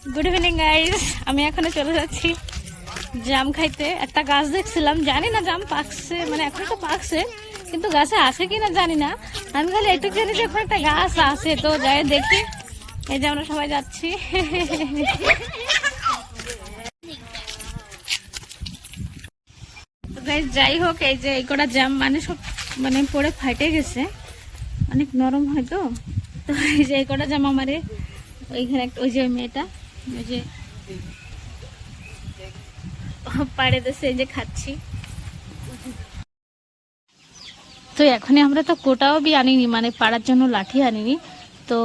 Good evening guys, আমি এখনো চলে যাচ্ছি জাম খাইতে। একটা গাছ দেখছিলাম, জানি না জাম পাকছে, মানে এখন তো পাকছে কিন্তু গাছে আছে কিনা জানি না। আমি খালি একটু জানি যে ওখানে একটা গাছ আছে, তো যাই দেখি। এই যে আমরা সবাই যাচ্ছি। যাই হোক, এই যে এই কটা জাম মানে সব মানে পড়ে ফাটে গেছে, অনেক নরম হয় তো। তো এই যে এই কটা জাম আমারে ওইখানে ওই যে ওই মেয়েটা ওই যে পাড়ে দিয়েছে, এই যে খাচ্ছি। তো এখনই আমরা তো কোটাও বি আনিনি, মানে পাড়ার জন্য লাঠি আনিনি। তো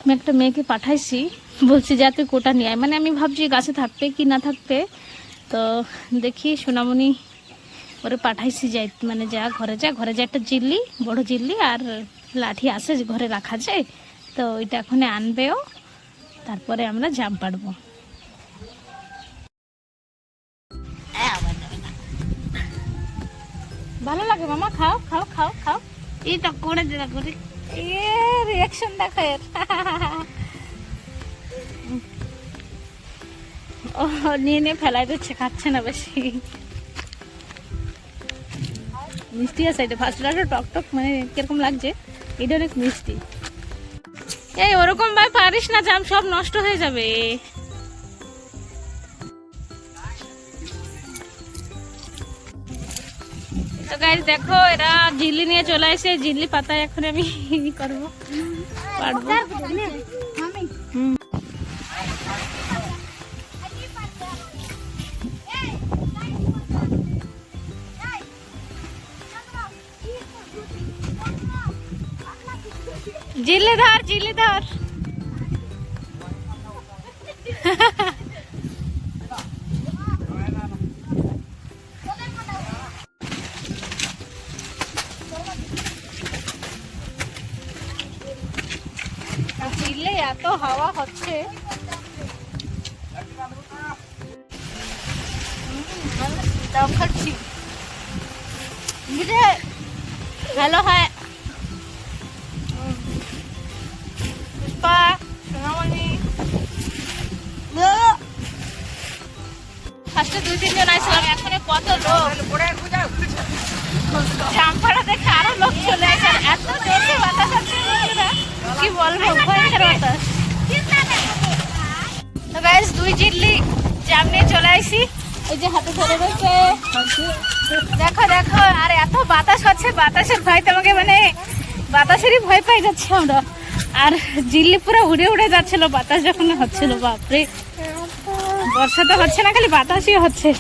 আমি একটা মেয়েকে পাঠাইছি, বলছি যে তুই কোটা নিয়ে আয়। মানে আমি ভাবছি গাছে থাকবে কি না থাকবে, তো দেখি সোনামণি ওরে পাঠাইছি যাই, মানে যা ঘরে যা একটা জিল্লি, বড় জিল্লি আর লাঠি আছে যে ঘরে রাখা যায়, তো ওইটা এখন আনবেও, তারপরে আমরা জাম পাড়বো। ভালো লাগে মামা, খাও খাও খাও খাও। এই তো করে দিলা করে, রিয়াকশন দেখো এর। ও নিয়ে নিয়ে ফেলাই দিচ্ছে, খাচ্ছে না বেশি। মিষ্টি আছে এটা, ফার্স্ট টক টক, মানে কিরকম লাগছে, এটা অনেক মিষ্টি। এই ওরকম ভাই পারিস না, জাম সব নষ্ট হয়ে যাবে। তো গাইস দেখো, এরা ঝিল্লি নিয়ে চলে আসে, ঝিল্লি পাতায় এখন আমি করবো, পারবো। ঝিল্লি ধর, ঝিল্লি ধর। ঝিল্লি এত হাওয়া হচ্ছে, দম খাচ্ছি বুঝে। হ্যালো হ্যাঁ পুষ্পা, সোনামণি, ফার্স্টে 2-3 জন আসলাম, এখন কত লোক। জামপাড়া দেখে আরো লোক চলে আসে, এত জোরে বাতাস হচ্ছে কি বলবো, ভয়ঙ্কর বাতাস। তো গাইস 2 জিল্লি জাম নিয়ে চলে আসি, এই যে হাতে ধরে রয়েছে, দেখো দেখো। আর এত বাতাস হচ্ছে, বাতাসের ভয় তোমাকে, মানে বাতাসেরই ভয় পাই যাচ্ছে আমরা। আর জিল্লি পুরো উড়ে উড়ে যাচ্ছিল বাতাস যখন হচ্ছিল, বাপরে। বর্ষা তো হচ্ছে না, খালি বাতাসই হচ্ছে।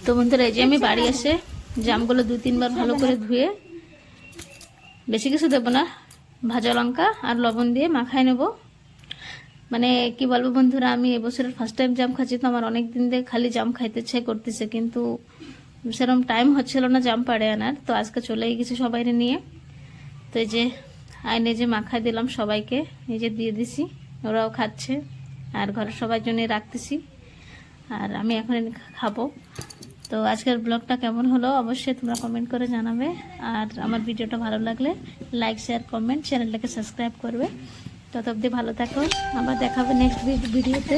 তো বন্ধুরা, এই যে আমি বাড়ি এসে জামগুলো 2-3 বার ভালো করে ধুয়ে, বেশি কিছু দেবো না, ভাজা লঙ্কা আর লবণ দিয়ে মাখায় নেব। মানে কি বলবো বন্ধুরা, আমি এবছরের ফার্স্ট টাইম জাম খাচ্ছি, তো আমার অনেক দিন থেকে খালি জাম খাইতে ইচ্ছে করতেছে, কিন্তু সেরকম টাইম হচ্ছিল না জাম পাড়ে আনার। তো আজকে চলেই গেছি সবাই নিয়ে। তো এই যে আইনে যে মাখায় দিলাম সবাইকে, এই যে দিয়ে দিছি, ওরাও খাচ্ছে, আর ঘরের সবার জন্য রাখতেছি, আর আমি এখন খাবো। তো আজকের ব্লগটা কেমন হলো অবশ্যই তোমরা কমেন্ট করে জানাবে, আর আমার ভিডিওটা ভালো লাগলে লাইক শেয়ার কমেন্ট, চ্যানেলটাকে সাবস্ক্রাইব করবে। তত অবধি ভালো থাকো, আবার দেখাবে নেক্সট ভিডিওতে।